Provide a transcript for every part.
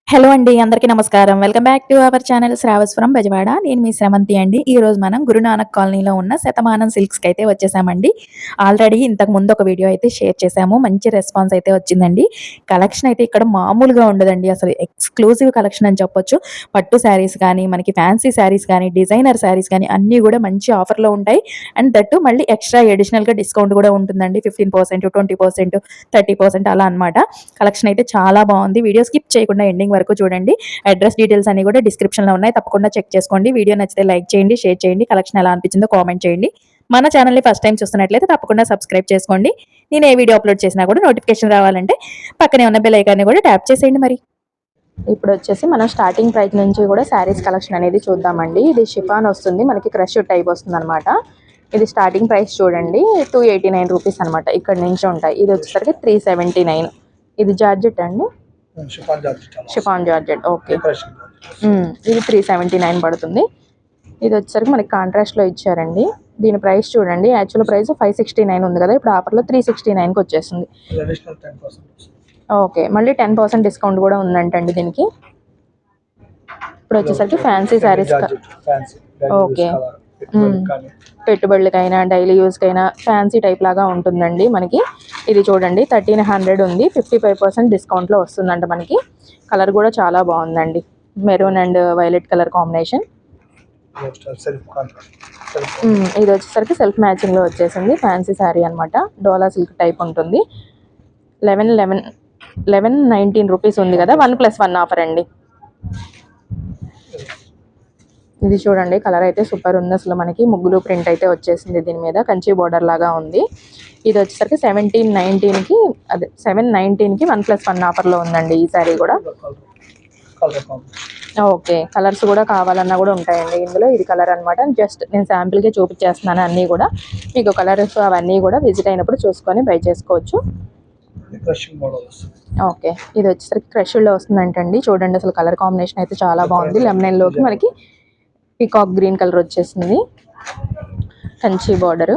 Hello అండి. అందరికీ నమస్కారం. Welcome back to our channel Shravas from Bezawada. నేను మీ స్రవంతి అండి. ఈరోజు మనం గురునానక్ కాలనీలో ఉన్న శతమానం సిల్క్స్‌కి అయితే వచ్చేసామండి. ఆల్రెడీ ఇంతకు ముందు ఒక వీడియో అయితే షేర్ చేశాము. మంచి రెస్పాన్స్ అయితే వచ్చిందండి. కలెక్షన్ అయితే ఇక్కడ మామూలుగా ఉండదండి. అసలు ఎక్స్‌క్లూజివ్ కలెక్షన్ అని చెప్పొచ్చు. పట్టు శారీస్ గానీ, మనకి ఫ్యాన్సీ శారీస్ గానీ, డిజైనర్ శారీస్ గానీ అన్నీ గూడా మంచి ఆఫర్‌లో ఉంటాయి. అండ్ దట్ టూ మళ్ళీ ఎక్స్‌ట్రా అడిషనల్‌గా డిస్కౌంట్ గూడా ఉంటుందండి. 15%, 20%, 30% అలా అన్నమాట. కలెక్షన్ అయితే చాలా బావుంది. వీడియో స్కిప్ చేయకుండా ఎండింగ్ వరకు చూడండి. అడ్రస్ డీటెయిల్స్ అన్ని కూడా డిస్క్రిప్షన్‌లో ఉన్నాయి. తప్పకుండా చెక్ చేసుకోండి. వీడియో నచ్చితే లైక్ చేయండి, షేర్ చేయండి. కలెక్షన్ ఎలా అనిపించిందో కామెంట్ చేయండి. మన ఛానల్‌ని ఫస్ట్ టైమ్ చూస్తున్నట్లయితే తప్పకుండా సబ్స్క్రైబ్ చేసుకోండి. నేను ఏ వీడియో అప్లోడ్ చేసినా కూడా నోటిఫికేషన్ రావాలంటే పక్కనే ఉన్న బెల్ ఐకాన్‌ని కూడా ట్యాప్ చేసేయండి మరి. ఇప్పుడు వచ్చేసి మనం స్టార్టింగ్ ప్రైస్ నుంచి కూడా శారీస్ కలెక్షన్ అనేది చూద్దామండి. ఇది షిఫాన్ వస్తుంది. మనకి క్రష్ టైప్ వస్తుందన్నమాట. ఇది స్టార్టింగ్ ప్రైస్ చూడండి 289 రూపీస్ అనమాట. ఇక్కడ నుంచి ఉంటాయి. ఇది వచ్చేసరికి 379. ఇది జార్జెట్ అండి. Chiffon georgette okay. ఇది 379 పడుతుంది. ఇది వచ్చేసరికి మనకి కాంట్రాస్ట్లో ఇచ్చారండి. దీని ప్రైస్ చూడండి. యాక్చువల్ ప్రైస్ 569 ఉంది కదా, ఇప్పుడు ఆఫర్లో 369కి వచ్చేస్తుంది. ఓకే, మళ్ళీ 10% డిస్కౌంట్ కూడా ఉందంటండి దీనికి. ఇప్పుడు వచ్చేసరికి ఫ్యాన్సీ శారీస్. ఓకే, పెట్టుబడులకైనా డైలీ యూస్కైనా ఫ్యాన్సీ టైప్ లాగా ఉంటుందండి మనకి. ఇది చూడండి 1300 ఉంది. 55% డిస్కౌంట్లో వస్తుందంట మనకి. కలర్ కూడా చాలా బాగుందండి. Maroon and violet colour combination. ఇది వచ్చేసరికి సెల్ఫ్ మ్యాచింగ్లో వచ్చేసింది. ఫ్యాన్సీ శారీ అనమాట. డోలా సిల్క్ టైప్ ఉంటుంది. 1119 రూపీస్ ఉంది కదా, 1+1 ఆఫర్ అండి. ఇది చూడండి కలర్ అయితే సూపర్ ఉంది. అసలు మనకి ముగ్గులు ప్రింట్ అయితే వచ్చేసింది దీని మీద. కంచి బోర్డర్ లాగా ఉంది. ఇది వచ్చేసరికి 1719కి, అదే 719కి 1+1 ఆఫర్లో ఉందండి ఈ శారీ కూడా. ఓకే, కలర్స్ కూడా కావాలన్నా కూడా ఉంటాయండి ఇందులో. ఇది కలర్ అనమాట. జస్ట్ నేను శాంపిల్గా చూపించేస్తున్నాను అన్నీ కూడా. మీకు కలర్స్ అవన్నీ కూడా విజిట్ అయినప్పుడు చూసుకొని బై చేసుకోవచ్చు. ఓకే, ఇది వచ్చేసరికి క్రష్లో వస్తుందంటండి. చూడండి అసలు కలర్ కాంబినేషన్ అయితే చాలా బాగుంది. లెమనెల్లోకి మనకి పీకాక్ గ్రీన్ కలర్ వచ్చేసింది. Kanchi border.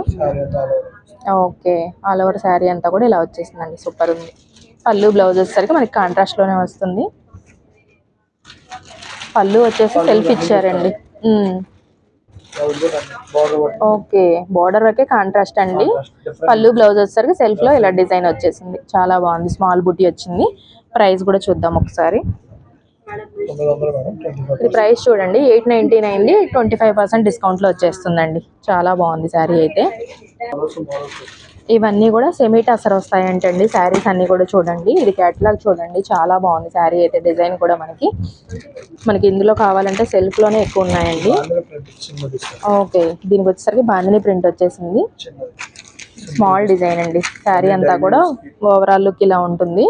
Okay, all over sari అంతా కూడా ఇలా వచ్చేసిందండి. సూపర్ ఉంది. పళ్ళు బ్లౌజ్ వచ్చేసరికి మనకి కాంట్రాస్ట్లోనే వస్తుంది. పళ్ళు వచ్చేసి సెల్ఫ్ ఇచ్చారండి. ఓకే, బార్డర్ వరకే కాంట్రాస్ట్ అండి. పళ్ళు బ్లౌజ్ వచ్చేసరికి సెల్ఫ్లో ఇలా డిజైన్ వచ్చేసింది. చాలా బాగుంది. స్మాల్ బుట్టి వచ్చింది. ప్రైస్ కూడా చూద్దాం ఒకసారి. ఇది ప్రైస్ చూడండి 899, 25% డిస్కౌంట్లో వచ్చేస్తుందండి. చాలా బాగుంది శారీ అయితే. ఇవన్నీ కూడా సెమీ టసర్ వస్తాయంటండి శారీస్ అన్నీ కూడా. చూడండి ఇది క్యాటలాగ్ చూడండి, చాలా బాగుంది శారీ అయితే. డిజైన్ కూడా మనకి ఇందులో కావాలంటే సెల్ఫ్లోనే ఎక్కువ ఉన్నాయండి. ఓకే, దీనికి వచ్చేసరికి బాందిని ప్రింట్ వచ్చేసింది. స్మాల్ డిజైన్ అండి. శారీ అంతా కూడా ఓవరాల్ లుక్ ఇలా ఉంటుంది.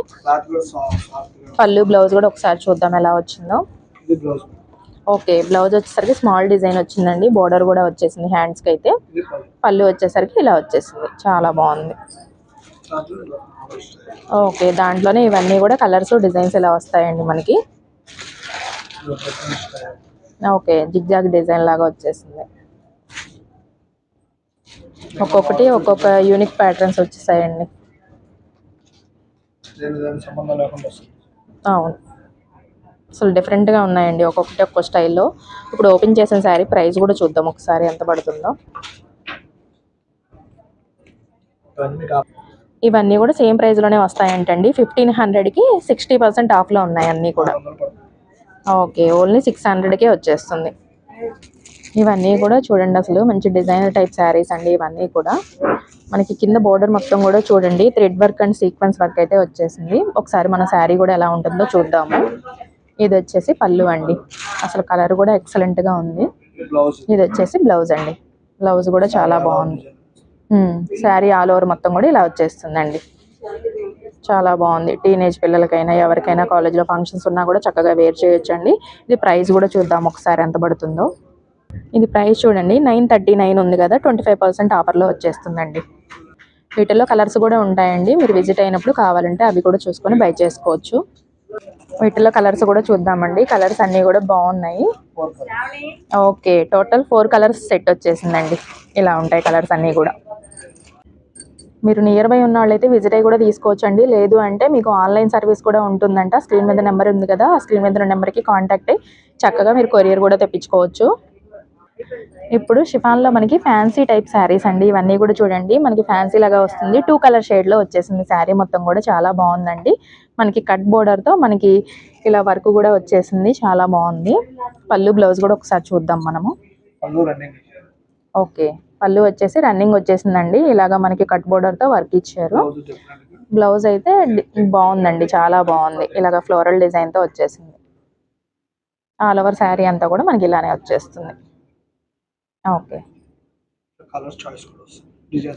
పళ్ళు బ్లౌజ్ కూడా ఒకసారి చూద్దాం ఎలా వచ్చిందో. ఓకే, బ్లౌజ్ వచ్చేసరికి స్మాల్ డిజైన్ వచ్చిందండి. బోర్డర్ కూడా వచ్చేసింది హ్యాండ్స్కి అయితే. పళ్ళు వచ్చేసరికి ఇలా వచ్చేసింది. చాలా బాగుంది. ఓకే, దాంట్లోనే ఇవన్నీ కూడా కలర్స్ డిజైన్స్ ఇలా వస్తాయండి మనకి. ఓకే, జిగ్జాగ్ డిజైన్ లాగా వచ్చేసింది. ఒక్కొక్కటి ఒక్కొక్క యూనిక్ ప్యాటర్న్స్ వచ్చేసాయండి. అవును, అసలు డిఫరెంట్గా ఉన్నాయండి ఒక్కొక్కటి ఒక్కొక్క స్టైల్లో. ఇప్పుడు ఓపెన్ చేసిన శారీ ప్రైస్ కూడా చూద్దాం ఒకసారి ఎంత పడుతుందో. ఇవన్నీ కూడా సేమ్ ప్రైస్లోనే వస్తాయంటండి. 1500కి 60% ఆఫ్లో ఉన్నాయి అన్నీ కూడా. ఓకే, ఓన్లీ 600కే వచ్చేస్తుంది. ఇవన్నీ కూడా చూడండి అసలు మంచి డిజైనర్ టైప్ శారీస్ అండి ఇవన్నీ కూడా. మనకి కింద బోర్డర్ మొత్తం కూడా చూడండి thread work and sequence work అయితే వచ్చేసింది. ఒకసారి మన శారీ కూడా ఎలా ఉంటుందో చూద్దాము. ఇది వచ్చేసి పళ్ళు అండి. అసలు కలర్ కూడా ఎక్సలెంట్గా ఉంది. ఇది వచ్చేసి బ్లౌజ్ అండి. బ్లౌజ్ కూడా చాలా బాగుంది. శారీ ఆల్ ఓవర్ మొత్తం కూడా ఇలా వచ్చేస్తుందండి. చాలా బాగుంది. టీనేజ్ పిల్లలకైనా ఎవరికైనా కాలేజ్లో ఫంక్షన్స్ ఉన్నా కూడా చక్కగా వేర్ చేయొచ్చండి. ఇది ప్రైస్ కూడా చూద్దాం ఒకసారి ఎంత పడుతుందో. ఇది ప్రైస్ చూడండి 939 ఉంది కదా, 25% ఆఫర్లో వచ్చేస్తుందండి. వీటిల్లో కలర్స్ కూడా ఉంటాయండి. మీరు విజిట్ అయినప్పుడు కావాలంటే అవి కూడా చూసుకొని బై చేసుకోవచ్చు. వీటిల్లో కలర్స్ కూడా చూద్దామండి. కలర్స్ అన్నీ కూడా బాగున్నాయి. ఓకే, టోటల్ 4 కలర్స్ సెట్ వచ్చేసిందండి. ఇలా ఉంటాయి కలర్స్ అన్నీ కూడా. మీరు నియర్ బై ఉన్న వాళ్ళైతే విజిట్ అయ్యి కూడా తీసుకోవచ్చండి. లేదు అంటే మీకు ఆన్లైన్ సర్వీస్ కూడా ఉంటుందంట. స్క్రీన్ మీద నెంబర్ ఉంది కదా, ఆ స్క్రీన్ మీద నెంబర్కి కాంటాక్ట్ అయ్యి చక్కగా మీరు కొరియర్ కూడా తెప్పించుకోవచ్చు. ఇప్పుడు షిఫాన్లో మనకి ఫ్యాన్సీ టైప్ శారీస్ అండి. ఇవన్నీ కూడా చూడండి, మనకి ఫ్యాన్సీ లాగా వస్తుంది. 2 కలర్ షేడ్లో వచ్చేసింది శారీ మొత్తం కూడా, చాలా బాగుందండి. మనకి కట్ బోర్డర్తో మనకి ఇలా వర్క్ కూడా వచ్చేసింది, చాలా బాగుంది. పళ్ళు బ్లౌజ్ కూడా ఒకసారి చూద్దాం మనము. ఓకే, పళ్ళు వచ్చేసి రన్నింగ్ వచ్చేసిందండి. ఇలాగా మనకి కట్ బోర్డర్తో వర్క్ ఇచ్చారు. బ్లౌజ్ అయితే బాగుందండి, చాలా బాగుంది. ఇలాగ ఫ్లోరల్ డిజైన్తో వచ్చేసింది. ఆల్ ఓవర్ శారీ అంతా కూడా మనకి ఇలానే వచ్చేస్తుంది. ఓకే,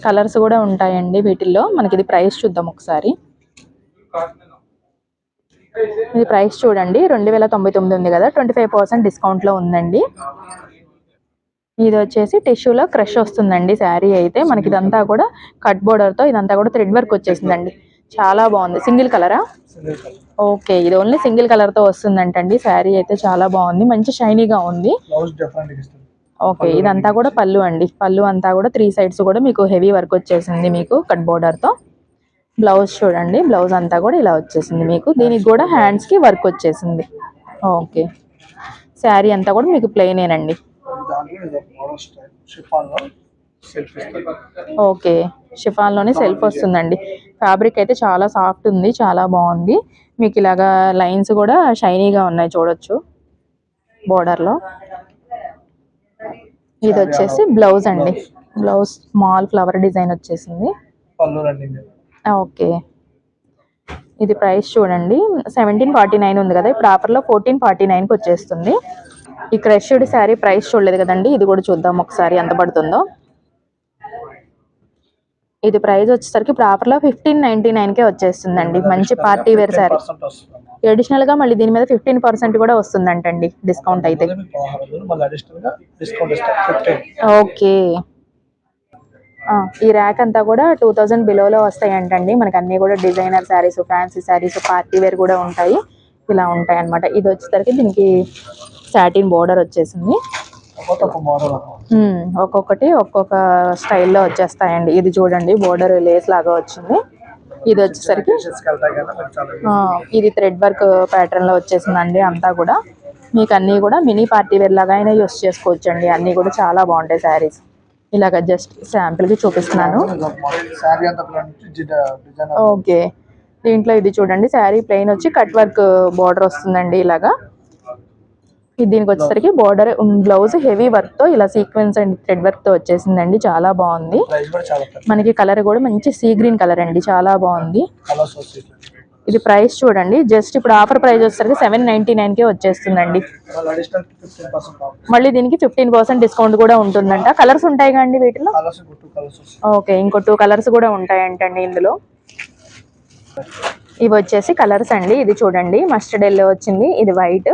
కలర్స్ కూడా ఉంటాయండి వీటిల్లో. మనకి ఇది ప్రైస్ చూద్దాం ఒకసారి. ఇది ప్రైస్ చూడండి, 2099 ఉంది కదా, 25% డిస్కౌంట్లో ఉందండి. ఇది వచ్చేసి టిష్యూలో క్రష్ వస్తుందండి శారీ అయితే. మనకి ఇదంతా కూడా కట్ బోర్డర్తో ఇదంతా కూడా థ్రెడ్ వర్క్ వచ్చేసిందండి, చాలా బాగుంది. సింగిల్ కలరా? ఓకే, ఇది ఓన్లీ సింగిల్ కలర్తో వస్తుందంటండి. శారీ అయితే చాలా బాగుంది, మంచి షైనీగా ఉంది. ఓకే, ఇదంతా కూడా పళ్ళు అండి. పళ్ళు అంతా కూడా 3 సైడ్స్ కూడా మీకు హెవీ వర్క్ వచ్చేసింది మీకు కట్ బోర్డర్తో. బ్లౌజ్ చూడండి, బ్లౌజ్ అంతా కూడా ఇలా వచ్చేసింది మీకు. దీనికి కూడా హ్యాండ్స్కి వర్క్ వచ్చేసింది. ఓకే, శారీ అంతా కూడా మీకు ప్లెయినేనండి. ఓకే, షిఫాన్లోనే సెల్ఫ్ వస్తుందండి. ఫ్యాబ్రిక్ అయితే చాలా సాఫ్ట్ ఉంది, చాలా బాగుంది. మీకు ఇలాగా లైన్స్ కూడా షైనీగా ఉన్నాయి చూడొచ్చు బోర్డర్లో. ఇది వచ్చేసి బ్లౌజ్ అండి. బ్లౌజ్ స్మాల్ ఫ్లవర్ డిజైన్ వచ్చేసింది. ఓకే, ఇది ప్రైస్ చూడండి, 1749 ఉంది కదా, ఇప్పుడు ఆఫర్లో 1449కి వచ్చేస్తుంది. ఈ క్రష్డ్ శారీ ప్రైస్ చూడలేదు కదండి, ఇది కూడా చూద్దాం ఒకసారి ఎంత పడుతుందో. ఇది ప్రైస్ వచ్చేసరికి ఇప్పుడు ఆఫర్లో 1599కే వచ్చేస్తుందండి. మంచి పార్టీ వేర్ శారీ. అడిషనల్గా మళ్ళీ దీని మీద 15% కూడా వస్తుందంటండి డిస్కౌంట్ అయితే. ఓకే, ఈ ర్యాక్ అంతా కూడా 2000 బిలోలో వస్తాయంటండి. మనకి అన్నీ కూడా designer saris, fancy saris, party wear కూడా ఉంటాయి. ఇలా ఉంటాయి అన్నమాట. ఇది వచ్చేసరికి దీనికి సాటిన్ బోర్డర్ వచ్చేసింది. ఒక్కొక్కటి ఒక్కొక్క స్టైల్లో వచ్చేస్తాయండి. ఇది చూడండి, బోర్డర్ లేస్ లాగా వచ్చింది. ఇది వచ్చేసరికి ఇది థ్రెడ్ వర్క్ ప్యాటర్న్ లో వచ్చేసిందండి. అంతా కూడా మీకు అన్నీ కూడా మినీ పార్టీ వేర్ లాగా అయినా యూస్ చేసుకోవచ్చు అండి. అన్నీ కూడా చాలా బాగుంటాయి శారీస్. ఇలాగ జస్ట్ శాంపిల్ కి చూపిస్తున్నాను. ఓకే, దీంట్లో ఇది చూడండి, శారీ ప్లెయిన్ వచ్చి కట్ వర్క్ బోర్డర్ వస్తుందండి. ఇలాగా దీనికి వచ్చేసరికి బోర్డర్, బ్లౌజ్ హెవీ వర్క్ తో ఇలా సీక్వెన్స్ అండ్ థ్రెడ్ వర్క్ తో వచ్చేసిందండి, చాలా బాగుంది. మనకి కలర్ కూడా మంచి సీ గ్రీన్ కలర్ అండి, చాలా బాగుంది. ఇది ప్రైస్ చూడండి, జస్ట్ ఇప్పుడు ఆఫర్ ప్రైస్ వచ్చేసరికి 799కే వచ్చేస్తుందండి. మళ్ళీ దీనికి 15% డిస్కౌంట్ కూడా ఉంటుందంట. కలర్స్ ఉంటాయి కండి వీటిలో? ఓకే, ఇంకో 2 కలర్స్ కూడా ఉంటాయంటండి ఇందులో. ఇవి వచ్చేసి కలర్స్ అండి. ఇది చూడండి, మస్టర్డ్ ఎల్లో వచ్చింది, ఇది వైట్,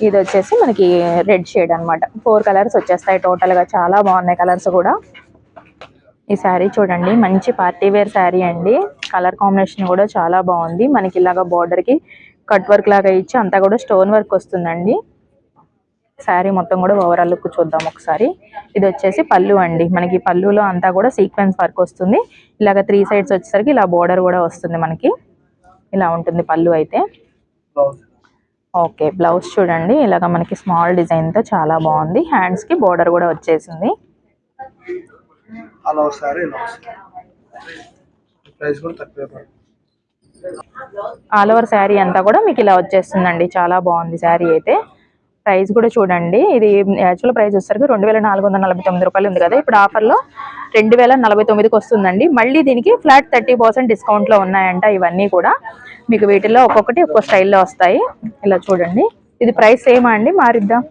ఇది వచ్చేసి మనకి రెడ్ షేడ్ అనమాట. 4 కలర్స్ వచ్చేస్తాయి టోటల్గా, చాలా బాగున్నాయి కలర్స్ కూడా. ఈ శారీ చూడండి, మంచి పార్టీ వేర్ శారీ అండి. కలర్ కాంబినేషన్ కూడా చాలా బాగుంది. మనకి ఇలాగా బార్డర్కి కట్ వర్క్ లాగా ఇచ్చి అంతా కూడా స్టోన్ వర్క్ వస్తుందండి. శారీ మొత్తం కూడా ఓవరాల్ లుక్ చూద్దాం ఒకసారి. ఇది వచ్చేసి పళ్ళు అండి. మనకి పళ్ళులో అంతా కూడా సీక్వెన్స్ వర్క్ వస్తుంది. ఇలాగ 3 సైడ్స్ వచ్చేసరికి ఇలా బోర్డర్ కూడా వస్తుంది మనకి. ఇలా ఉంటుంది పళ్ళు అయితే. ఓకే, బ్లౌజ్ చూడండి, ఇలాగ మనకి స్మాల్ డిజైన్తో చాలా బాగుంది. హ్యాండ్స్కి బోర్డర్ కూడా వచ్చేసింది. ఆల్ ఓవర్ శారీ అంతా కూడా మీకు ఇలా వచ్చేస్తుందండి, చాలా బాగుంది శారీ అయితే. ప్రైస్ కూడా చూడండి, ఇది యాక్చువల్ ప్రైస్ వచ్చేసరికి 2449 రూపాయలు ఉంది కదా, ఇప్పుడు ఆఫర్లో 2049కి వస్తుందండి. మళ్ళీ దీనికి ఫ్లాట్ 30% డిస్కౌంట్లో ఉన్నాయంట. ఇవన్నీ కూడా మీకు వీటిల్లో ఒక్కొక్కటి ఒక్కో స్టైల్లో వస్తాయి. ఇలా చూడండి, ఇది ప్రైస్ సేమా అండి, మారిద్దాం?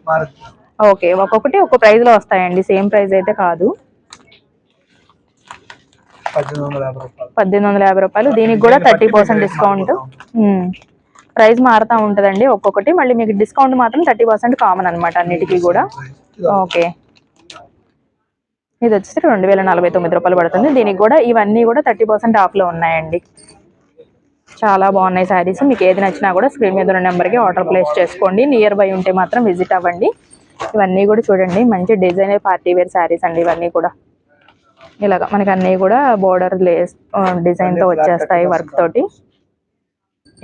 ఓకే, ఒక్కొక్కటి ఒక్కో ప్రైస్లో వస్తాయండి, సేమ్ ప్రైస్ అయితే కాదు. 1850 రూపాయలు. దీనికి కూడా 30% డిస్కౌంట్. ప్రైస్ మారుతూ ఉంటుందండి ఒక్కొక్కటి. మళ్ళీ మీకు డిస్కౌంట్ మాత్రం 30% కామన్ అనమాట అన్నిటికీ కూడా. ఓకే, ఇది వచ్చేసి 2049 రూపాయలు పడుతుంది. దీనికి కూడా ఇవన్నీ కూడా 30% ఆఫ్లో ఉన్నాయండి. చాలా బాగున్నాయి శారీస్. మీకు ఏది నచ్చినా కూడా స్క్రీన్ మీద ఉన్న నెంబర్కి ఆర్డర్ ప్లేస్ చేసుకోండి. నియర్ బై ఉంటే మాత్రం విజిట్ అవ్వండి. ఇవన్నీ కూడా చూడండి, మంచి డిజైనర్ పార్టీ వేర్ శారీస్ అండి ఇవన్నీ కూడా. ఇలాగ మనకి అన్నీ కూడా బోర్డర్ లేస్ డిజైన్తో వచ్చేస్తాయి వర్క్ తోటి.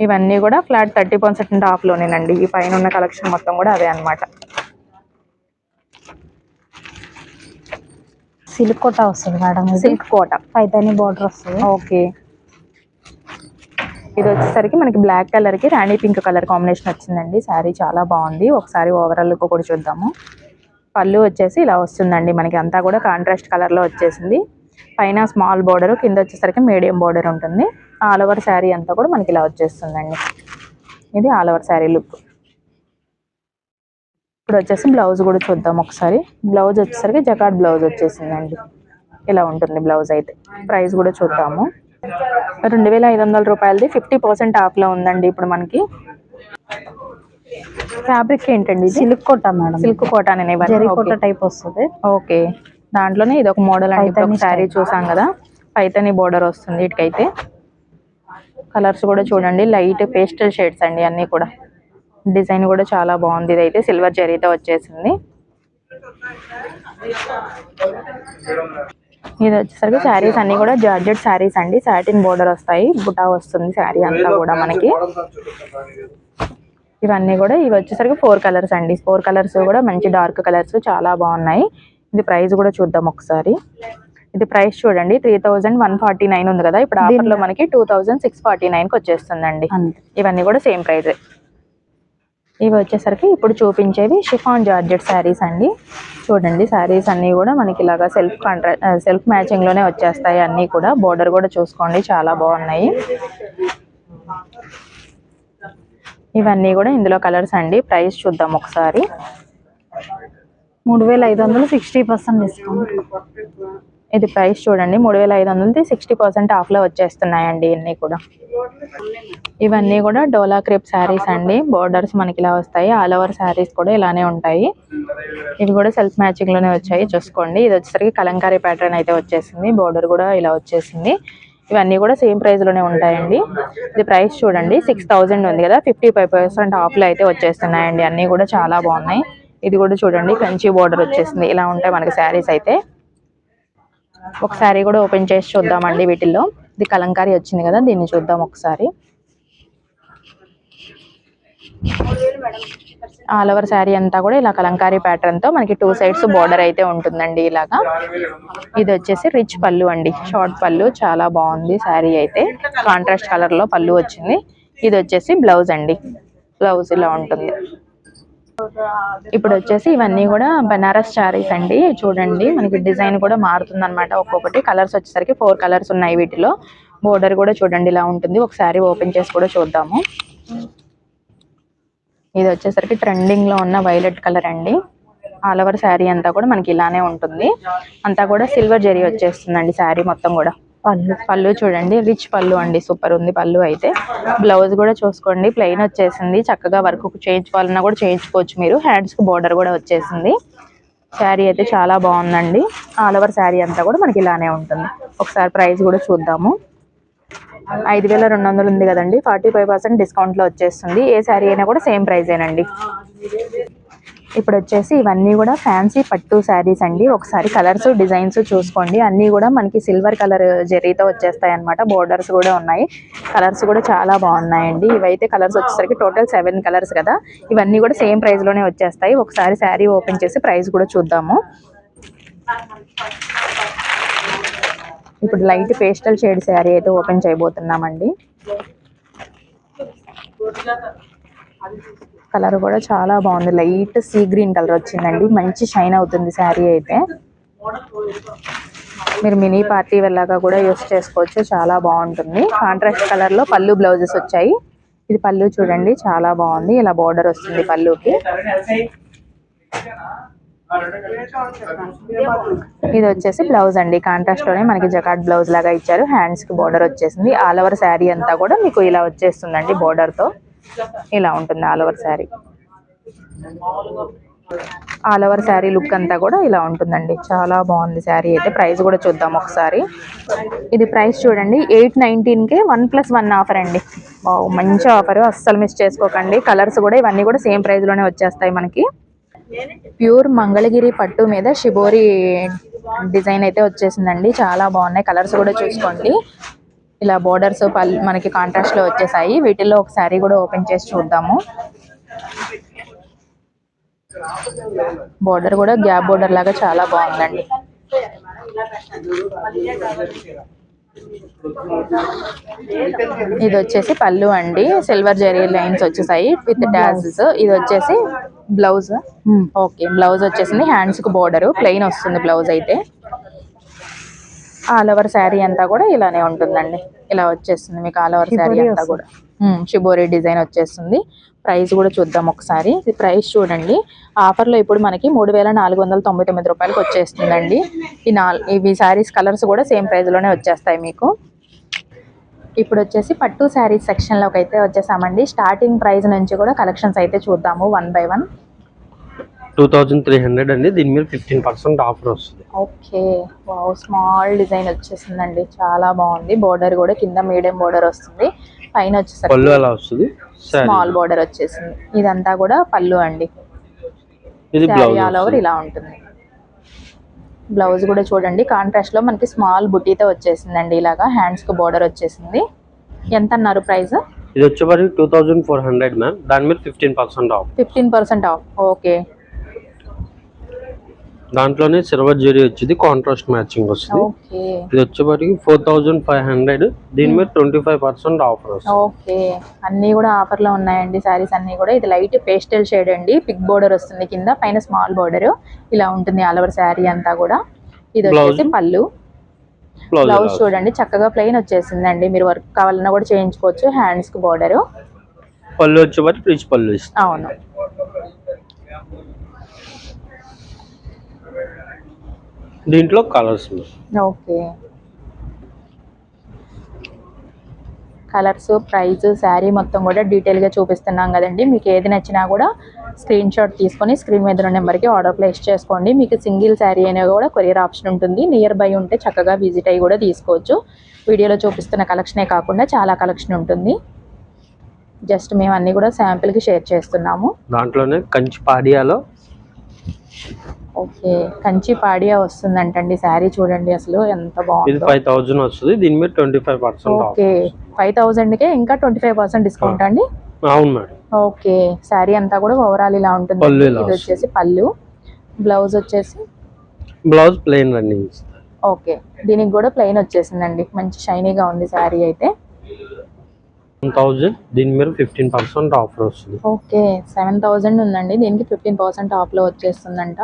ఇవన్నీ కూడా ఫ్లాట్ 30% ఆఫ్లోనేనండి. ఈ పైన ఉన్న కలెక్షన్ మొత్తం కూడా అదే అనమాట. సిల్క్ కోట వస్తుంది మేడం. సిల్క్ కోట పైతాని బార్డర్ వస్తుంది. ఓకే. ఇది వచ్చేసరికి మనకి బ్లాక్ కలర్కి రాణి పింక్ కలర్ కాంబినేషన్ వచ్చిందండి. శారీ చాలా బాగుంది. ఒకసారి ఓవరాల్ లుక్ కూడా చూద్దాము. పళ్ళు వచ్చేసి ఇలా వస్తుందండి. మనకి అంతా కూడా కాంట్రాస్ట్ కలర్లో వచ్చేసింది. పైన స్మాల్ బోర్డర్, కింద వచ్చేసరికి మీడియం బోర్డర్ ఉంటుంది. ఆల్ ఓవర్ శారీ అంతా కూడా మనకి ఇలా వచ్చేస్తుందండి. ఇది ఆల్ ఓవర్ శారీ లుక్. ఇప్పుడు వచ్చేసి బ్లౌజ్ కూడా చూద్దాం ఒకసారి. బ్లౌజ్ వచ్చేసరికి జకార్డ్ బ్లౌజ్ వచ్చేసిందండి. ఇలా ఉంటుంది బ్లౌజ్ అయితే. ప్రైస్ కూడా చూద్దాము. 2500 రూపాయలది 50% ఆఫ్లో ఉందండి ఇప్పుడు మనకి. ఫ్యాబ్రిక్ ఏంటండి? సిల్క్ కోట మేడం. సిల్క్ కోట అనే కోట టైప్ వస్తుంది. ఓకే. దాంట్లోనే ఇది ఒక మోడల్ అండి. ఒక శారీ చూసాం కదా, పైతని బోర్డర్ వస్తుంది వీటికైతే. కలర్స్ కూడా చూడండి, లైట్ పేస్టల్ షేడ్స్ అండి అన్నీ కూడా. డిజైన్ కూడా చాలా బాగుంది. ఇదైతే సిల్వర్ జరీతో వచ్చేసింది. ఇది వచ్చేసరికి శారీస్ అన్ని కూడా జార్జెట్ శారీస్ అండి. సాటిన్ బోర్డర్ వస్తాయి, బుటా వస్తుంది శారీ అంతా కూడా మనకి. ఇవన్నీ కూడా ఇవి వచ్చేసరికి 4 కలర్స్ అండి. 4 కలర్స్ కూడా మంచి డార్క్ కలర్స్ చాలా బాగున్నాయి. ఇది ప్రైస్ కూడా చూద్దాం ఒకసారి. ఇది ప్రైస్ చూడండి, 3149 ఉంది కదా, ఇప్పుడు ఆఫర్లో మనకి 2649కి వచ్చేస్తుందండి. ఇవన్నీ కూడా సేమ్ ప్రైజే. ఇవి వచ్చేసరికి ఇప్పుడు చూపించేవి షిఫాన్ జార్జెట్ శారీస్ అండి. చూడండి శారీస్ అన్నీ కూడా మనకి ఇలాగా సెల్ఫ్ మ్యాచింగ్లోనే వచ్చేస్తాయి అన్నీ కూడా. బోర్డర్ కూడా చూసుకోండి, చాలా బాగున్నాయి. ఇవన్నీ కూడా ఇందులో కలర్స్ అండి. ప్రైస్ చూద్దాం ఒకసారి. 3500 60% డిస్కౌంట్. ఇది ప్రైస్ చూడండి, 3500 60% ఆఫ్లో వచ్చేస్తున్నాయండి ఇవన్నీ కూడా. ఇవన్నీ కూడా డోలా క్రేప్ శారీస్ అండి. బోర్డర్స్ మనకి ఇలా వస్తాయి. ఆల్ ఓవర్ శారీస్ కూడా ఇలానే ఉంటాయి. ఇవి కూడా సెల్ఫ్ మ్యాచింగ్లోనే వచ్చాయి చూసుకోండి. ఇది వచ్చేసరికి కలంకారీ ప్యాటర్న్ అయితే వచ్చేసింది. బోర్డర్ కూడా ఇలా వచ్చేసింది. ఇవన్నీ కూడా సేమ్ ప్రైస్లోనే ఉంటాయండి. ఇది ప్రైస్ చూడండి, 6000 ఉంది కదా, 55% ఆఫ్లో అయితే వచ్చేస్తున్నాయండి. అన్నీ కూడా చాలా బాగున్నాయి. ఇది కూడా చూడండి, కంచి బోర్డర్ వచ్చేసింది. ఇలా ఉంటాయి మనకి శారీస్ అయితే. ఒక శారీ కూడా ఓపెన్ చేసి చూద్దామండి వీటిల్లో. ఇది కలంకారీ వచ్చింది కదా, దీన్ని చూద్దాం ఒకసారి. ఆల్ ఓవర్ శారీ అంతా కూడా ఇలా కలంకారీ ప్యాటర్న్తో మనకి 2 సైడ్స్ బోర్డర్ అయితే ఉంటుందండి ఇలాగా. ఇది వచ్చేసి రిచ్ పళ్ళు అండి, షార్ట్ పళ్ళు. చాలా బాగుంది శారీ అయితే. కాంట్రాస్ట్ కలర్లో పళ్ళు వచ్చింది. ఇది వచ్చేసి బ్లౌజ్ అండి. బ్లౌజ్ ఇలా ఉంటుంది. ఇప్పుడు వచ్చేసి ఇవన్నీ కూడా బనారస్ శారీస్ అండి. చూడండి మనకి డిజైన్ కూడా మారుతుంది అనమాట. ఒక్కొక్కటి కలర్స్ వచ్చేసరికి 4 కలర్స్ ఉన్నాయి వీటిలో. బోర్డర్ కూడా చూడండి ఇలా ఉంటుంది. ఒక శారీ ఓపెన్ చేసి కూడా చూద్దాము. ఇది వచ్చేసరికి ట్రెండింగ్ లో ఉన్న వైలెట్ కలర్ అండి. ఆల్ ఓవర్ శారీ అంతా కూడా మనకి ఇలానే ఉంటుంది. అంతా కూడా సిల్వర్ జరీ వచ్చేస్తుందండి శారీ మొత్తం కూడా. పళ్ళు చూడండి, రిచ్ పళ్ళు అండి. సూపర్ ఉంది పళ్ళు అయితే. బ్లౌజ్ కూడా చూసుకోండి, ప్లెయిన్ వచ్చేసింది. చక్కగా వర్క్ చేయించుకోవాలన్నా కూడా చేయించుకోవచ్చు మీరు. హ్యాండ్స్ కు బోర్డర్ కూడా వచ్చేసింది. శారీ అయితే చాలా బాగుందండి. ఆల్ ఓవర్ శారీ అంతా కూడా మనకి ఇలానే ఉంటుంది. ఒకసారి ప్రైస్ కూడా చూద్దాము. 5200 ఉంది కదండి, 45% డిస్కౌంట్లో వచ్చేస్తుంది. ఏ శారీ అయినా కూడా సేమ్ ప్రైజేనండి. ఇప్పుడు వచ్చేసి ఇవన్నీ కూడా ఫ్యాన్సీ పట్టు శారీస్ అండి. ఒకసారి కలర్స్ డిజైన్స్ చూసుకోండి. అన్నీ కూడా మనకి సిల్వర్ కలర్ జరీతో వచ్చేస్తాయి అనమాట. బోర్డర్స్ కూడా ఉన్నాయి. కలర్స్ కూడా చాలా బాగున్నాయండి. ఇవైతే కలర్స్ వచ్చేసరికి టోటల్ 7 కలర్స్ కదా. ఇవన్నీ కూడా సేమ్ ప్రైస్లోనే వచ్చేస్తాయి. ఒకసారి శారీ ఓపెన్ చేసి ప్రైస్ కూడా చూద్దాము. ఇప్పుడు లైట్ పేస్టల్ షేడ్ శారీ అయితే ఓపెన్ చేయబోతున్నామండి. కలర్ కూడా చాలా బాగుంది. లైట్ సీ గ్రీన్ కలర్ వచ్చిందండి. మంచి షైన్ అవుతుంది శారీ అయితే. మీరు మినీ పార్టీ వెళ్ళాక కూడా యూస్ చేసుకోవచ్చు. చాలా బాగుంటుంది. కాంట్రాస్ట్ కలర్ లో పళ్ళు బ్లౌజెస్ వచ్చాయి. ఇది పళ్ళు చూడండి, చాలా బాగుంది. ఇలా బోర్డర్ వస్తుంది పళ్ళుకి. ఇది వచ్చేసి బ్లౌజ్ అండి. కాంట్రాస్ట్ లోనే మనకి జకార్డ్ బ్లౌజ్ లాగా ఇచ్చారు. హ్యాండ్స్ కి బోర్డర్ వచ్చేసింది. ఆల్ ఓవర్ శారీ అంతా కూడా మీకు ఇలా వచ్చేస్తుందండి. బోర్డర్ తో ఇలా ఉంటుంది all over sari. All over sari look అంతా కూడా ఇలా ఉంటుందండి. చాలా బాగుంది శారీ అయితే. ప్రైస్ కూడా చూద్దాం ఒకసారి. ఇది ప్రైస్ చూడండి, 819కి 1+1 ఆఫర్ అండి. మంచి ఆఫర్, అస్సలు మిస్ చేసుకోకండి. కలర్స్ కూడా ఇవన్నీ కూడా సేమ్ ప్రైస్ లోనే వచ్చేస్తాయి మనకి. ప్యూర్ మంగళగిరి పట్టు మీద షిబోరి డిజైన్ అయితే వచ్చేసిందండి. చాలా బాగున్నాయి. కలర్స్ కూడా చూసుకోండి. ఇలా బోర్డర్స్ మనకి కాంట్రాస్ట్ లో వచ్చేసాయి. వీటిల్లో ఒక శారీ కూడా ఓపెన్ చేసి చూద్దాము. బోర్డర్ కూడా గ్యాప్ బోర్డర్ లాగా చాలా బాగుందండి. ఇది వచ్చేసి పళ్ళు అండి. సిల్వర్ జరీ లైన్స్ వచ్చేసాయి విత్ టాజిల్స్. ఇది వచ్చేసి బ్లౌజ్. ఓకే, బ్లౌజ్ వచ్చేసింది. హ్యాండ్స్ కు బోర్డర్ ప్లెయిన్ వస్తుంది బ్లౌజ్ అయితే. ఆల్ ఓవర్ శారీ అంతా కూడా ఇలానే ఉంటుందండి. ఇలా వచ్చేస్తుంది మీకు ఆల్ ఓవర్ శారీ అంతా కూడా. షిబోరి డిజైన్ వచ్చేస్తుంది. ప్రైస్ కూడా చూద్దాం ఒకసారి. ఇది ప్రైస్ చూడండి. ఆఫర్లో ఇప్పుడు మనకి 3499 రూపాయలకి వచ్చేస్తుందండి. ఇవి శారీస్ కలర్స్ కూడా సేమ్ ప్రైస్లోనే వచ్చేస్తాయి మీకు. ఇప్పుడు వచ్చేసి పట్టు శారీస్ సెక్షన్లోకి అయితే వచ్చేసామండి. స్టార్టింగ్ ప్రైస్ నుంచి కూడా కలెక్షన్స్ అయితే చూద్దాము 1 by 1. 2300 అండి. దీని మీద 15% ఆఫర్ వస్తుంది. ఓకే, వావ్, స్మాల్ డిజైన్ వచ్చేసిందండి. చాలా బాగుంది. బోర్డర్ కూడా కింద మీడియం బోర్డర్ వస్తుంది. పైన వచ్చేసరికి పళ్ళు అలా వస్తుంది. స్మాల్ బోర్డర్ వచ్చేసింది. ఇదంతా కూడా పళ్ళు అండి. ఇది బ్లౌజ్ ఆల్ ఓవర్ ఇలా ఉంటుంది. బ్లౌజ్ కూడా చూడండి కాంట్రాస్ట్ లో మనకి స్మాల్ బుటీతో వచ్చేసిందండి. ఇలాగా హ్యాండ్స్ కు బోర్డర్ వచ్చేసింది. ఎంత అన్నారు ప్రైస్? ఇది వచ్చేసరికి 2400 మ్యామ్. దాని మీద 15% ఆఫ్. 15% ఆఫ్. ఓకే, దాంట్లోనే సిల్వర్ జరీ వచ్చింది, కాంట్రాస్ట్ మ్యాచింగ్ వస్తుంది. ఓకే, ఇది వచ్చేసరికి 4500. దీని మీద 25% ఆఫర్ వస్తుంది. ఓకే, అన్ని కూడా ఆఫర్ లో ఉన్నాయండి సారీస్ అన్ని కూడా. ఇది లైట్ పేస్టల్ షేడ్ అండి. పిక్ బోర్డర్ వస్తుంది కింద, పైన స్మాల్ బోర్డర్ ఇలా ఉంటుంది ఆల్ ఓవర్ శారీ అంతా కూడా. ఇది వచ్చేసి పళ్ళు. బ్లౌజ్ చూడండి చక్కగా ప్లెయిన్ వచ్చేసిందండి. మీరు వర్క్ కావాలన్నా కూడా చేయించుకోవచ్చు. హ్యాండ్స్ కు బోర్డర్. పళ్ళు వచ్చేసరికి రిచ్ పళ్ళు ఇస్తుంది. అవును. దీంట్లో colours. Okay, colours, price, sari మొత్తం కూడా డీటెయిల్గా చూపిస్తున్నాం కదండి. మీకు ఏది నచ్చినా కూడా స్క్రీన్ షాట్ తీసుకొని స్క్రీన్ మీద ఉన్న నెంబర్కి ఆర్డర్ ప్లేస్ చేసుకోండి. మీకు సింగిల్ శారీ అనేది కూడా కొరియర్ ఆప్షన్ ఉంటుంది. నియర్ బై ఉంటే చక్కగా విజిట్ అయ్యి కూడా తీసుకోవచ్చు. వీడియోలో చూపిస్తున్న కలెక్షనే కాకుండా చాలా కలెక్షన్ ఉంటుంది. జస్ట్ మేము అన్ని కూడా శాంపిల్కి షేర్ చేస్తున్నాము. దాంట్లోనే కంచి పాడియాలో. ఓకే, కంచి పాడియా వస్తుందంటండి శారీ. చూడండి అసలు ఎంత బాగుంది. ఇది 5000 వస్తుంది. దీని మీద 25% ఆఫ్. ఓకే, 5000కే ఇంకా 25% డిస్కౌంట్ అండి. అవును మేడం. ఓకే, శారీ అంతా కూడా ఓవరాల్ ఇలా ఉంటుంది. ఇది వచ్చేసి పళ్ళు. బ్లౌజ్ వచ్చేసి బ్లౌజ్ ప్లెయిన్ రన్నింగ్. ఓకే, దీనికి కూడా ప్లెయిన్ వచ్చేసిందండి. మంచి షైనీగా ఉంది శారీ అయితే. 1000. దీని మీద 15% ఆఫర్ వస్తుంది. ఓకే, 7000 ఉందండి. దీనికి 15% ఆఫ్లో వచ్చేస్తుందంట.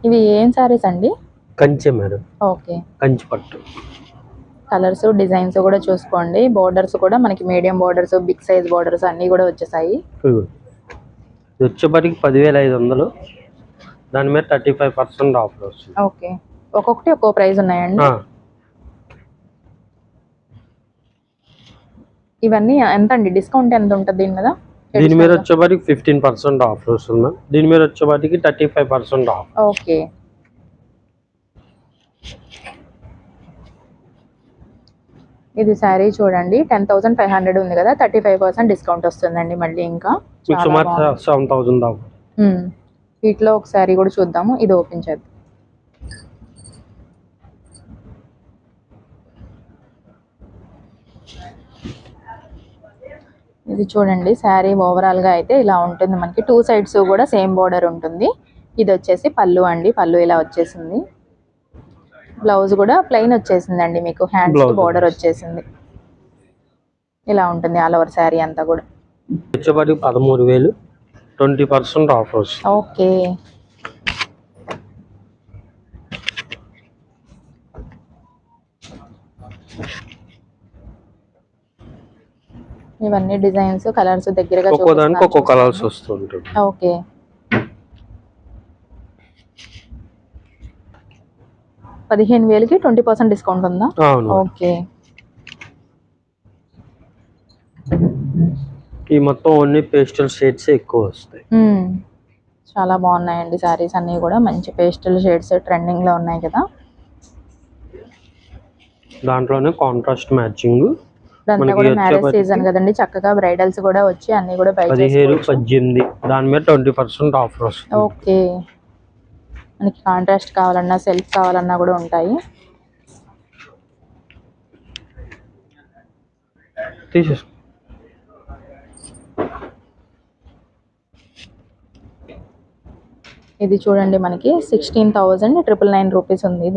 ఇవి ఏం శారీస్ అండి? కంచి మేడం. ఓకే, కంచి పట్టు. కలర్స్, డిజైన్స్ కూడా చూసుకోండి. బోర్డర్స్ కూడా మనకి medium borders, big size borders అన్నీ కూడా వచ్చేసాయి. ఇది వచ్చేప్పటికి 10500. దాని మీద 35% ఆఫర్ వస్తుంది. ఓకే, ఒక్కొక్కటి ఒక్కో ప్రైస్ ఉన్నాయండి. ఇవన్నీ ఎంత అండి? డిస్కౌంట్ ఎంత ఉంటుంది దీని మీద? దీని మీద వచ్చేప్పటికి 15% ఆఫర్ వస్తుంది మ్యామ్. దీని మీద వచ్చేప్పటికి 35% ఆఫ్. ఓకే, ఇది శారీ చూడండి 10500 ఉంది కదా, 35% డిస్కౌంట్ వస్తుందండి. మళ్ళీ ఇంకా 7000 ఆఫ్. వీటిలో ఒక శారీ కూడా చూద్దాము. ఇది ఓపెన్ చేద్దాం. ఇది చూడండి శారీ ఓవరాల్ గా అయితే ఇలా ఉంటుంది. మనకి 2 సైడ్స్ కూడా సేమ్ బోర్డర్ ఉంటుంది. ఇది వచ్చేసి పళ్ళు అండి. పళ్ళు ఇలా వచ్చేసింది. బ్లౌజ్ కూడా ప్లెయిన్ వచ్చేసిందండి. మీకు హ్యాండ్స్ కి బోర్డర్ వచ్చేసింది. ఇలా ఉంటుంది ఆల్ ఓవర్ శారీ అంతా కూడా. వచ్చేప్పటికి 13000. 20% ఆఫర్ వస్తుంది. ఓకే, ఇవన్నీ డిజైన్స్, కలర్స్ దగ్గరగా ఒక్కోదానికి ఒక్కో కలర్స్ వస్తుంటుంది. ఓకే, $15000కి 20% డిస్కౌంట్ ఉందా? అవును. ఓకే, ఈ మొత్తం ఓన్లీ పేస్టల్ షేడ్స్ ఎక్కువ వస్తాయి. చాలా బాగున్నాయండి సారీస్ అన్నీ కూడా. మంచి పేస్టల్ షేడ్స్ ట్రెండింగ్ లో ఉన్నాయి కదా. దాంట్లోనే కాంట్రాస్ట్ మ్యాచింగ్ ఇదంతా మనకి కూడా మ్యారేజ్ వచ్చేప్పటికి సీజన్ కదండి, చక్కగా బ్రైడల్స్ కూడా వచ్చి అన్ని కూడా బై 17, 18 దాని మీద 20% ఆఫర్ వస్తుంది. ఓకే, మనకి కాంట్రాస్ట్ కావాలన్నా సెల్ఫ్ కావాలన్నా కూడా ఉంటాయి. తీసేసుకో. ఇది చూడండి మనకి 16,999 రూపీస్ ఉంది.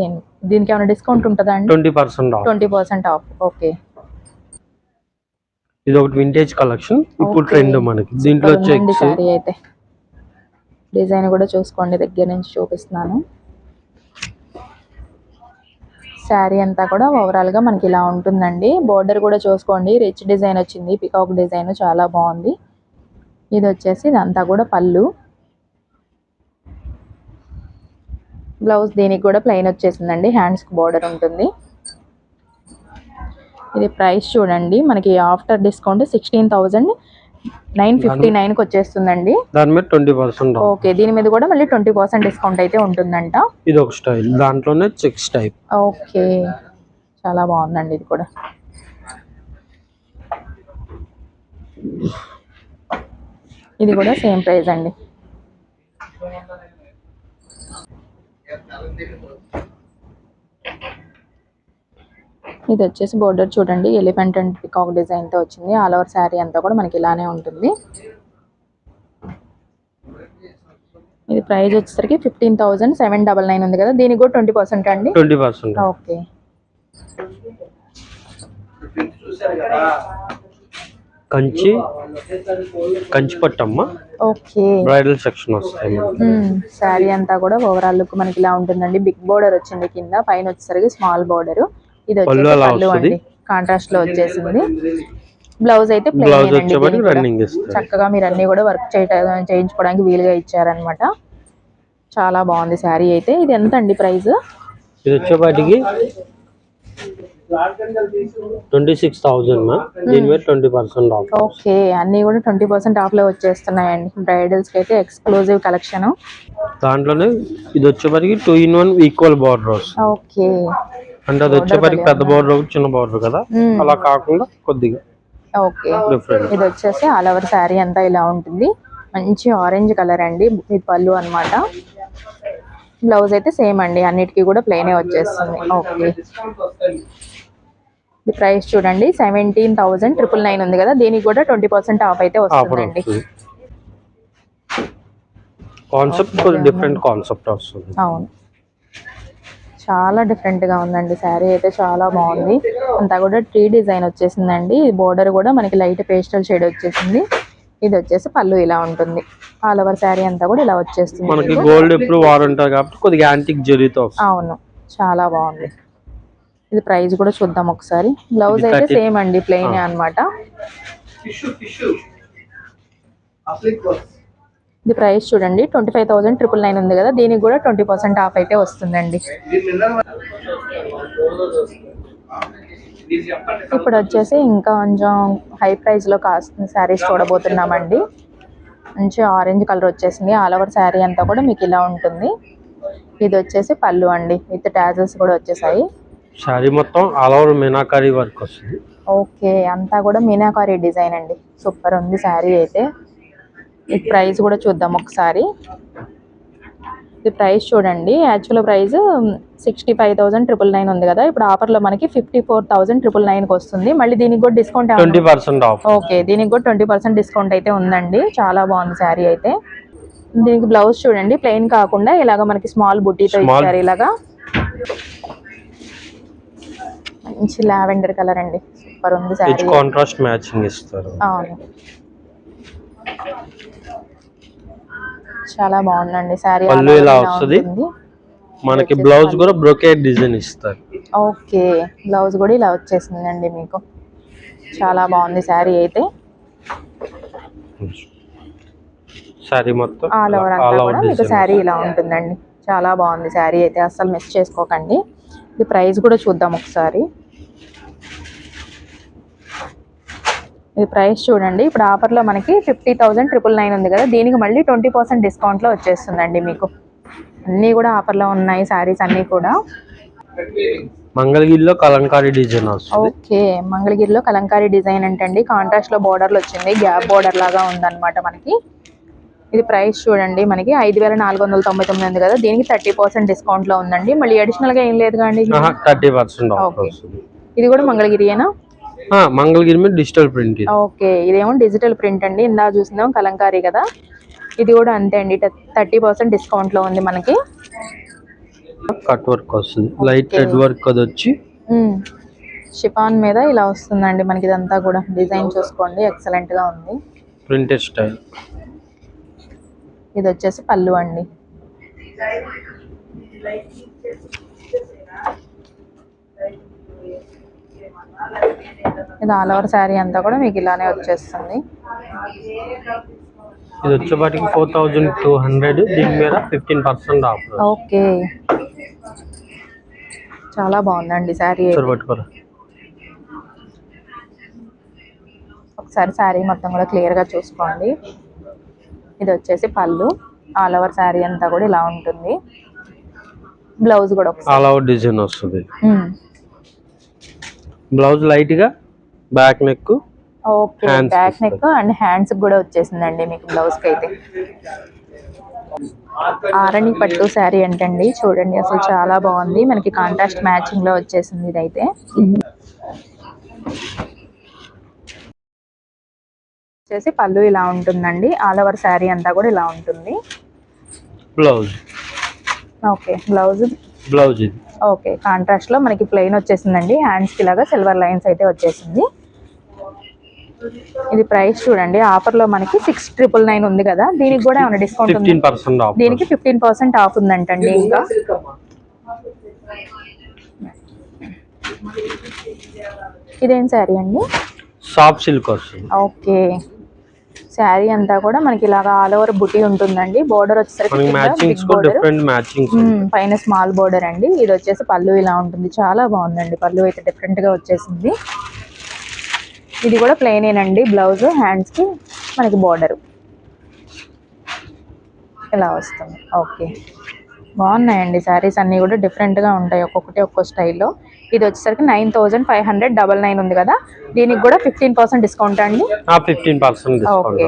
దీనికి ఏమైనా డిస్కౌంట్ ఉంటుందా అండి? 20% ఆఫ్. 20% ఆఫ్. ఓకే, ఇది ఒకటి వింటేజ్ కలెక్షన్, ఇప్పుడు ఓకే. ట్రెండ్ మనకి. దీంట్లో సూపర్ ఉందండి చెక్స్. శారీ అయితే డిజైన్ కూడా చూసుకోండి, దగ్గర నుంచి చూపిస్తున్నాను. శారీ అంతా కూడా ఓవరాల్ గా మనకి ఇలా ఉంటుందండి. బోర్డర్ కూడా చూసుకోండి, రిచ్ డిజైన్ వచ్చింది, పికాక్ డిజైన్ చాలా బాగుంది. ఇది వచ్చేసి ఇదంతా కూడా పళ్ళు. బ్లౌజ్ దీనికి కూడా ప్లెయిన్ వచ్చేసిందండి, హ్యాండ్స్ కి బోర్డర్ ఉంటుంది. ఇది ప్రైస్ చూడండి మనకి ఆఫ్టర్ డిస్కౌంట్ 16,959 కి వచ్చేస్తుందండి. దాని మీద 20% ఆఫ్. ఓకే, దీని మీద కూడా మళ్ళీ 20% డిస్కౌంట్ అయితే ఉంటుందంట. ఇది ఒక స్టైల్, దాంట్లోనే చెక్స్ టైప్. ఓకే, చాలా బాగుందండి ఇది కూడా. ఇది కూడా సేమ్ ప్రైస్ అండి. ఇది వచ్చేసి బోర్డర్ చూడండి, ఎలిఫెంట్ అండ్ పికాక్ డిజైన్ తో వచ్చింది. ఆల్ ఓవర్ శారీ అంతా కూడా మనకి ఇలానే ఉంటుంది. ఇది ప్రైస్ వచ్చేసరికి 15,799 ఉంది కదా, దీనికి కూడా 20% అండి. 20%. ఓకే, కంచి పట్టమ్మ. ఓకే, బ్రైడల్ సెక్షన్ వస్తాయి. శారీ అంతా కూడా ఓవరాల్ లుక్ మనకి ఇలా ఉంటుందండి. బిగ్ బోర్డర్ వచ్చింది కింద, పైన వచ్చేసరికి స్మాల్ బోర్డర్. ఇది వచ్చేసి పళ్ళు అండి, కాంట్రాస్ట్ లో వచ్చేసింది. బ్లౌజ్ అయితే ప్లెయిన్ అండి. చక్కగా మీరు అన్ని కూడా వర్క్ చేయించుకోవడానికి వీలుగా ఇచ్చారనమాట. చాలా బాగుంది శారీ అయితే. ఇది ఎంత అండి ప్రైస్? ఇది వచ్చేపాటికి 26,000 మా. దీని మీద 20% ఆఫ్. ఓకే, అన్ని కూడా 20% ఆఫ్ లో వచ్చేస్తున్నాయండి. బ్రైడల్స్ కి అయితే ఎక్స్క్లూజివ్ కలెక్షన్. దాంట్లోనే ఇది వచ్చేపాటికి 2-in-1 ఈక్వల్ బార్డర్ వస్తుంది. ఓకే, అంటే అది వచ్చేపాటికి పెద్ద బార్డర్ చిన్న బార్డర్ కదా, అలా కాకుండా కొద్దిగా ఓకే. ఇది వచ్చేసి ఆల్ ఓవర్ శారీ అంతా ఇలా ఉంటుంది. మంచి ఆరెంజ్ కలర్ అండి, ఇది పళ్ళు అన్నమాట. బ్లౌజ్ అయితే సేమ్ అండి, అన్నిటికీ కూడా ప్లెయినే వచ్చేస్తుంది. ఓకే, ఈ ప్రైస్ చూడండి 17,999 ఉంది కదా, దీనికి కూడా 20% ఆఫ్ అయితే వస్తుందండి. కాన్సెప్ట్ డిఫరెంట్ కాన్సెప్ట్ వస్తుంది. అవును, చాలా డిఫరెంట్ గా ఉందండి శారీ అయితే, చాలా బాగుంది. అంతా కూడా ట్రీ డిజైన్ వచ్చేసిందండి. బోర్డర్ కూడా మనకి లైట్ పేస్టల్ షేడ్ వచ్చేసింది. ఇది వచ్చేసి పళ్ళు ఇలా ఉంటుంది. ఆల్ ఓవర్ శారీ అంతా కూడా ఇలా వచ్చేస్తుంది. మనకి గోల్డ్ ఎప్పుడు వాడుంటారు కాబట్టి కొద్దిగా యాంటిక్ జరీతో. అవును, చాలా బాగుంది. ఇది ప్రైస్ కూడా చూద్దాం ఒకసారి. బ్లౌజ్ అయితే సేమ్ అండి, ప్లెయిన్ అన్నమాట. ఇది ప్రైస్ చూడండి 25,999 ఉంది కదా, దీనికి కూడా 20% ఆఫ్ అయితే వస్తుందండి. ఇప్పుడు వచ్చేసి ఇంకా కొంచెం హై ప్రైస్ లో కాస్ట్ శారీస్ చూడబోతున్నామండి. మంచి ఆరెంజ్ కలర్ వచ్చేసింది. ఆల్ ఓవర్ శారీ అంతా కూడా మీకు ఇలా ఉంటుంది. ఇది వచ్చేసి పళ్ళు అండి, విత్ టాజల్స్ కూడా వచ్చేసాయి. శారీ మొత్తం ఆల్ ఓవర్ మీనాకారి వర్క్ వస్తుంది. ఓకే, అంతా కూడా మీనాకారి డిజైన్ అండి. సూపర్ ఉంది శారీ అయితే. ఈ ప్రైస్ కూడా చూద్దాం ఒకసారి. ఈ ప్రైస్ చూడండి, యాక్చువల్ ప్రైస్ 65,999 ఉంది కదా, ఇప్పుడు ఆఫర్ లో మనకి 54,999 కి వస్తుంది. మళ్ళీ దీనికి కూడా డిస్కౌంట్ 20% ఆఫ్. ఓకే, దీనికి కూడా 20% డిస్కౌంట్ అయితే ఉందండి. చాలా బాగుంది శారీ అయితే. దీనికి బ్లౌజ్ చూడండి, ప్లెయిన్ కాకుండా ఇలాగ మనకి స్మాల్ బుట్టీతో ఇచ్చారు. ఇలాగా మంచి లావెండర్ కలర్ అండి, సూపర్ ఉంది శారీ. కాంట్రాస్ట్ మ్యాచింగ్ ఇస్తారు. అవును, చాలా బాగుందండి శారీ. పళ్ళు ఇలా వస్తుంది మనకి. బ్లౌజ్ కూడా బ్రోకేడ్ డిజైన్ ఇస్తారు. ఓకే, బ్లౌజ్ కూడా ఇలా వచ్చేసిందండి మీకు. చాలా బాగుంది శారీ అయితే. శారీ మొత్తం ఆల్ ఓవర్ అంతా కూడా మీకు శారీ ఇలా ఉంటుందండి. చాలా బాగుంది శారీ అయితే, అస్సలు మిస్ చేసుకోకండి. ఇది ప్రైస్ కూడా చూద్దాం ఒకసారి. ఇది ప్రైస్ చూడండి, ఇప్పుడు ఆఫర్లో మనకి 50,999 ఉంది కదా, దీనికి మళ్ళీ 20% డిస్కౌంట్లో వచ్చేస్తుందండి మీకు. అన్నీ కూడా ఆఫర్లో ఉన్నాయి శారీస్ అన్నీ కూడా. మంగళగిరిలో కలంకారీ డిజైన్ వస్తుంది. ఓకే, మంగళగిరిలో కలంకారీ డిజైన్ అంటండి. కాంట్రాస్ట్ లో బోర్డర్లు వచ్చింది, గ్యాప్ బోర్డర్ లాగా ఉందన్నమాట మనకి. ఇది ప్రైస్ చూడండి, మనకి 5499 ఉంది కదా, దీనికి 30% డిస్కౌంట్ లో ఉందండి. మళ్ళీ అడిషనల్ గా ఏం లేదు కండి, 30% ఆఫర్ వస్తుంది. ఇది కూడా మంగళగిరియేనా? మంగళగిరి మీద డిజిటల్ ప్రింట్. ఓకే, ఇదేమో డిజిటల్ ప్రింట్ అండి. ఇందా చూసిందాం కలంకారీ కదా, ఇది కూడా అంతే అండి. 30% డిస్కౌంట్ లో ఉంది మనకి. కట్ వర్క్ వస్తుంది, లైట్ రెడ్ వర్క్ అది వచ్చి షిఫాన్ మీద ఇలా వస్తుందండి మనకి. ఇదంతా కూడా డిజైన్ చూసుకోండి, ఎక్సలెంట్ గా ఉంది. Printed style. ఇది వచ్చేసి పళ్ళు అండి. ఇది ఆల్ ఓవర్ శారీ అంతా కూడా మీకు ఇలానే వచ్చేస్తుంది. ఇది వచ్చేపాటికి 4200, దీని మీద 15% ఆఫ్. ఓకే, చాలా బాగుందండి శారీ. ఒకసారి శారీ మొత్తం కూడా క్లియర్ గా చూసుకోండి. ఇది వచ్చేసి పళ్ళు, ఆల్ ఓవర్ శారీ అంతా కూడా ఇలా ఉంటుంది. బ్లౌజ్ కూడా ఆల్ ఓవర్ డిజైన్ వస్తుంది. బ్లౌజ్ లైట్ గా back neck. Okay, back neck and hands కూడా వచ్చేసిందండి మీకు బ్లౌజ్ కి అయితే. ఆరణి పట్టు శారీ అంటండి, చూడండి అసలు చాలా బాగుంది మనకి. కాంట్రాస్ట్ మ్యాచింగ్ లో వచ్చేసింది ఇదైతే. వచ్చేసి పళ్ళు ఇలా ఉంటుందండి, ఆల్ ఓవర్ శారీ అంతా కూడా ఇలా ఉంటుంది. బ్లౌజ్. ఓకే, బ్లౌజ్ ఇది ఓకే, కాంట్రాస్ట్ లో మనకి ప్లెయిన్ వచ్చేసిందండి. హ్యాండ్స్ కి లాగా సిల్వర్ లైన్స్ అయితే వచ్చేసింది. ఇది ప్రైస్ చూడండి, ఆఫర్ లో మనకి 6999 ఉంది కదా, దీనికి కూడా ఏమైనా డిస్కౌంట్ ఉంది? 15% ఆఫ్. దీనికి 15% ఆఫ్ ఉందంటండి. ఇంకా ఇదేం శారీ అండి? సాఫ్ట్ సిల్క్ వస్తుంది. ఓకే, శారీ అంతా కూడా మనకి ఇలాగా ఆల్ ఓవర్ బుటీ ఉంటుందండి. బోర్డర్ వచ్చేసరికి పైన స్మాల్ బోర్డర్ అండి. ఇది వచ్చేసి పళ్ళు ఇలా ఉంటుంది, చాలా బాగుందండి. పళ్ళు అయితే డిఫరెంట్ గా వచ్చేసింది. ఇది కూడా ప్లెయినేనండి. బ్లౌజ్, హ్యాండ్స్ కి మనకి బోర్డర్ ఇలా వస్తుంది. ఓకే, బాగున్నాయండి శారీస్ అన్ని కూడా డిఫరెంట్ గా ఉంటాయి, ఒక్కొక్కటి ఒక్కో స్టైల్లో. ఇది వచ్చేసరికి 9599 ఉంది కదా, దీనికి కూడా 15% డిస్కౌంట్ అండి. 15%. ఓకే,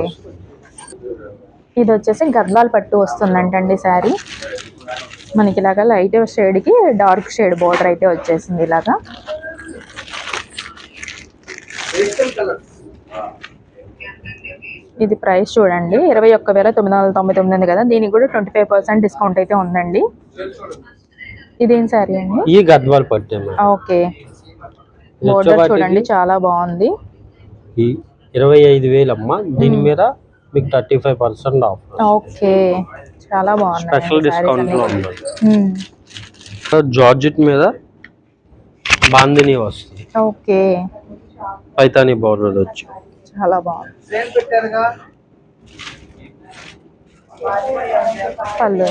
ఇది వచ్చేసి గద్వాల్ పట్టు వస్తుందంటండి శారీ. మనకి ఇలాగా లైట్ షేడ్ కి డార్క్ షేడ్ బోర్డర్ అయితే వచ్చేసింది ఇలాగా. ఇది ప్రైస్ చూడండి, 21,999 ఉంది కదా, దీనికి కూడా 25% డిస్కౌంట్ అయితే ఉందండి. ఇదేం శారీ అండి? ఈ గద్వాల్ పట్టు. ఓకే, బోర్డర్ చూడండి చాలా బాగుంది. 25,000 అమ్మ, దీని మీద మీకు 35% ఆఫ్. ఓకే, చాలా బాగుంది, స్పెషల్ డిస్కౌంట్ లో ఉంది. జార్జెట్ మీద బాందిని వస్తుంది. ఓకే, పైతాని బోర్డర్ వచ్చి చాలా బాగుంది. పళ్ళు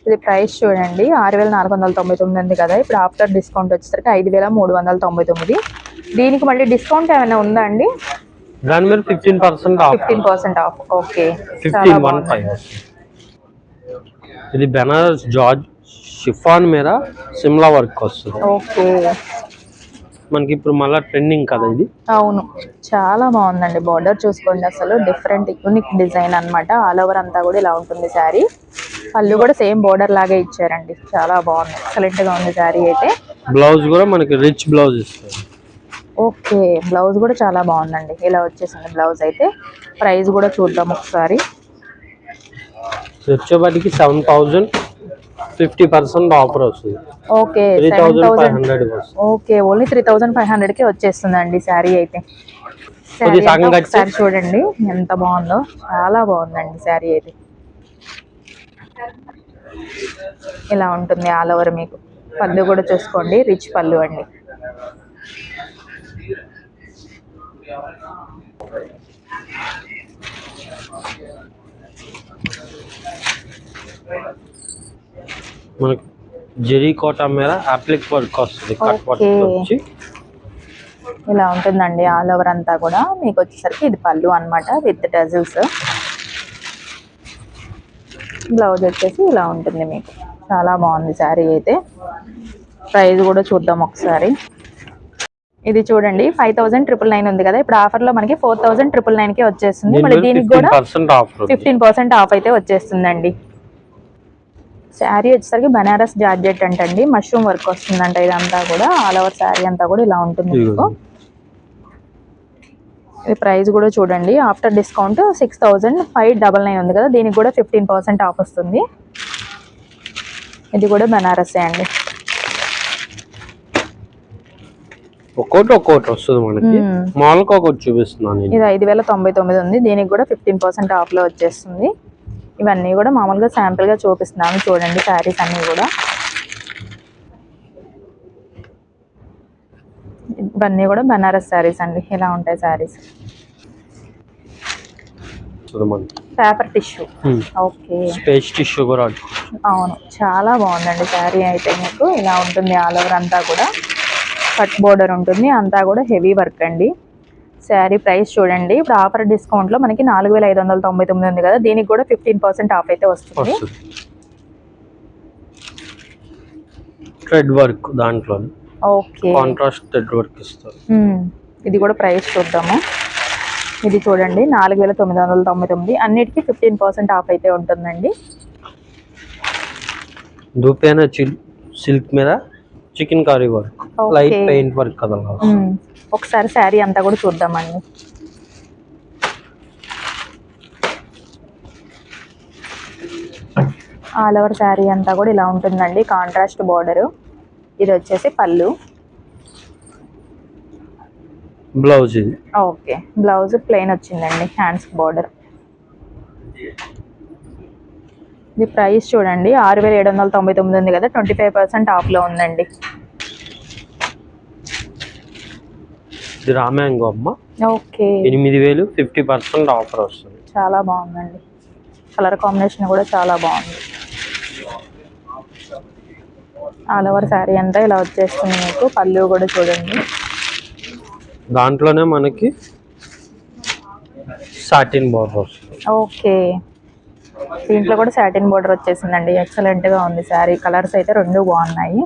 ఇది ప్రైస్ చూడండి, 6499 ఉంది కదా, ఇప్పుడు ఆఫ్టర్ డిస్కౌంట్ వచ్చేసరికి 5399. దీనికి మళ్ళీ డిస్కౌంట్ ఏమైనా ఉందా అండి? దాని మీద 15% ఆఫ్. ఓకే, 1515. ఇది బెనారస్ జార్జ్ షిఫాన్ మీద సిమ్లా వర్క్ వస్తుంది. ఓకే, మనకి ఇప్పుడు మళ్ళీ ట్రెండింగ్ కదా ఇది. అవును, చాలా బాగుందండి. బార్డర్ చూసుకోండి, అసలు డిఫరెంట్ యూనిక్ డిజైన్ అన్నమాట. ఆల్ ఓవర్ అంతా కూడా ఇలా ఉంటుంది శారీ. పళ్ళు కూడా సేమ్ బోర్డర్ లాగే ఇచ్చారండి, చాలా బాగుంది, ఎక్సలెంట్ గా ఉంది శారీ అయితే. బ్లౌజ్ కూడా మనకి రిచ్ బ్లౌజ్ ఇస్తారు. ఓకే, బ్లౌజ్ కూడా చాలా బాగుందండి, ఇలా వచ్చేసింది బ్లౌజ్ అయితే. ప్రైస్ కూడా చూద్దాం ఒకసారి. వచ్చేపాటికి 7,000, 50% ఆఫర్ వస్తుంది. ఓకే, 3,500 వస్తుంది. ఓకే, ఓన్లీ 3,500 కి వచ్చేస్తుందండి శారీ అయితే. శారీ చూడండి ఎంత బాగుందో, చాలా బాగుందండి శారీ అయితే. ఇలా ఉంటుంది ఆల్ ఓవర్ మీకు. పళ్ళు కూడా చూసుకోండి, రిచ్ పళ్ళు అండి. మనకి జెరీ కోటా మీద అప్లిక్ వర్క్ వస్తుంది. కట్ వర్క్ వచ్చి ఇలా ఉంటుందండి ఆల్ ఓవర్ అంతా కూడా. మీకు వచ్చేసరికి ఇది పళ్ళు అన్నమాట విత్ టజిల్స్. బ్లౌజ్ వచ్చేసి ఇలా ఉంటుంది మీకు, చాలా బాగుంది శారీ అయితే. ప్రైస్ కూడా చూద్దాం ఒకసారి. ఇది చూడండి 5,999 ఉంది కదా, ఇప్పుడు ఆఫర్ లో మనకి 4,999 కి వచ్చేస్తుంది. మళ్ళీ దీనికి కూడా 15% ఆఫ్ అయితే వచ్చేస్తుందండి. శారీ వచ్చేసరికి బనారస్ జార్జెట్ అంటండి, మష్రూమ్ వర్క్ వస్తుందంట. ఇదంతా కూడా ఆల్ ఓవర్ శారీ అంతా కూడా ఇలా ఉంటుంది మీకు. ఇది ప్రైస్ కూడా చూడండి, ఆఫ్టర్ డిస్కౌంట్ 6,599 ఉంది కదా, దీనికి కూడా 15% ఆఫ్ వస్తుంది. ఇది కూడా బనారసే అండి. ఒక్కోటి వస్తుంది మనకి. మామూలుగా ఒకటి చూపిస్తున్నాను. ఇది 5,099 ఉంది, దీనికి కూడా 15% ఆఫ్ లో వచ్చేస్తుంది. ఇవన్నీ కూడా మామూలుగా శాంపిల్ గా చూపిస్తున్నాను చూడండి. శారీస్ అన్ని కూడా ఇవన్నీ కూడా బనారస్ శారీస్ అండి. ఇలా ఉంటాయి saris. Paper tissue. Okay, space tissue కూడా. అవును, చాలా బాగుందండి శారీ అయితే. మీకు ఇలా ఉంటుంది ఆల్ ఓవర్ అంతా కూడా. కట్ బోర్డర్ ఉంటుంది, అంతా కూడా హెవీ వర్క్ అండి. శారీ ప్రైస్ చూడండి, ఇప్పుడు ఆఫర్ డిస్కౌంట్ లో మనకి 4,599 ఉంది కదా, దీనికి కూడా 15% ఆఫ్ అయితే వస్తుంది. థ్రెడ్ వర్క్ దాంట్లో. ఓకే, కాంట్రాస్ట్ థ్రెడ్ వర్క్ ఇస్తారు. ఇది కూడా ప్రైస్ చూద్దాము. ఇది చూడండి 4,999, అన్నిటికీ 15% ఆఫ్ అయితే ఉంటుందండి. దూపేనా సిల్క్ మీద chicken curry work, light paint work కదా. ఒకసారి శారీ అంతా కూడా చూద్దామండి. ఆల్ ఓవర్ శారీ అంతా కూడా ఇలా ఉంటుందండి, కాంట్రాస్ట్ బోర్డర్. ఇది వచ్చేసి పళ్ళు. బ్లౌజ్ ఇది. ఓకే, బ్లౌజ్ ప్లెయిన్ వచ్చిందండి, హ్యాండ్స్ బోర్డర్. ఇది ప్రైస్ చూడండి 6,799 ఉంది కదా, 25% ఆఫ్ లో ఉందండి. ఇది రామ్యాంగో అమ్మ. ఓకే, 8,000 50% ఆఫర్ వస్తుంది. చాలా బాగుందండి, కలర్ కాంబినేషన్ కూడా చాలా బాగుంది. ఆల్ ఓవర్ శారీ అంతా ఇలా వచ్చేస్తుంది మీకు. పళ్ళు కూడా చూడండి, దాంట్లోనే మనకి సాటిన్ బోర్డర్ వస్తుంది. ఓకే, దీంట్లో కూడా సాటిన్ బోర్డర్ వచ్చేసిందండి. ఎక్సలెంట్ గా ఉంది శారీ. కలర్స్ అయితే రెండు బాగున్నాయి.